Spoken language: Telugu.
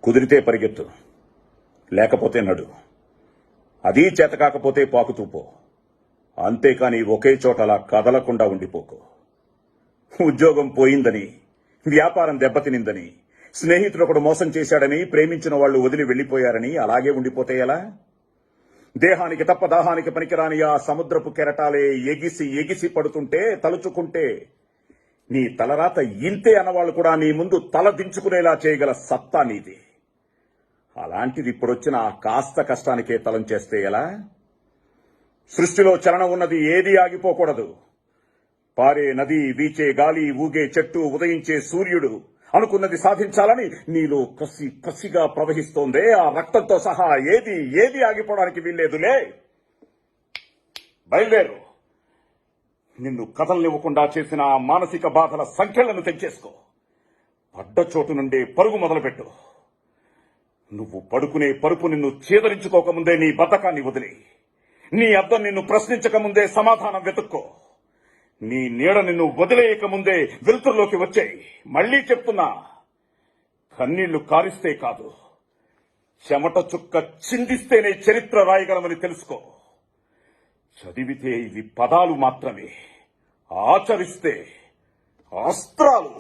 కుదిరితే పరిగెత్తు, లేకపోతే నడు. అదీ చేత కాకపోతే పాకుతూపో. అంతేకాని ఒకే చోటలా కదలకుండా ఉండిపోకు. ఉద్యోగం పోయిందని, వ్యాపారం దెబ్బతినిందని, స్నేహితుడొకడు మోసం చేశాడని, ప్రేమించిన వాళ్లు వదిలి వెళ్లిపోయారని అలాగే ఉండిపోతే ఎలా? దేహానికి తప్ప దాహానికి పనికిరాని ఆ సముద్రపు కెరటాలే ఎగిసి ఎగిసి పడుతుంటే తలుచుకుంటే నీ తలరాత ఇంతే అన్నవాళ్లు కూడా నీ ముందు తల దించుకునేలా చేయగల సత్తా నీది. అలాంటిది ఇప్పుడొచ్చిన ఆ కాస్త కష్టానికే తలం చేస్తే ఎలా? సృష్టిలో చలనం ఉన్నది ఏదీ ఆగిపోకూడదు. పారే నది, వీచే గాలి, ఊగే చెట్టు, ఉదయించే సూర్యుడు అనుకున్నది సాధించాలని నీలో కసి కసిగా ప్రవహిస్తోందే, ఆ రక్తంతో సహా ఏది ఆగిపోవడానికి వీల్లేదులే. బయలుదేరు. నిన్ను కథల్నివ్వకుండా చేసిన ఆ మానసిక బాధల సంఖ్యలను తెంచేసుకో. పడ్డ చోటు నుండే పరుగు మొదలుపెట్టు. నువ్వు పడుకునే పరుపు నిన్ను చేదరించుకోకముందే నీ బద్ధకాన్ని వదిలి, నీ అద్దం నిన్ను ప్రశ్నించకముందే సమాధానం వెతుక్కో. నీ నీడ నిన్ను వదిలేయకముందే వెలుతురులోకి వచ్చాయి. మళ్లీ చెప్తున్నా, కన్నీళ్లు కారిస్తే కాదు, చెమట చుక్క చిందిస్తేనే చరిత్ర రాయగలమని తెలుసుకో. చదివితే ఇవి పదాలు మాత్రమే, ఆచరిస్తే అస్త్రాలు.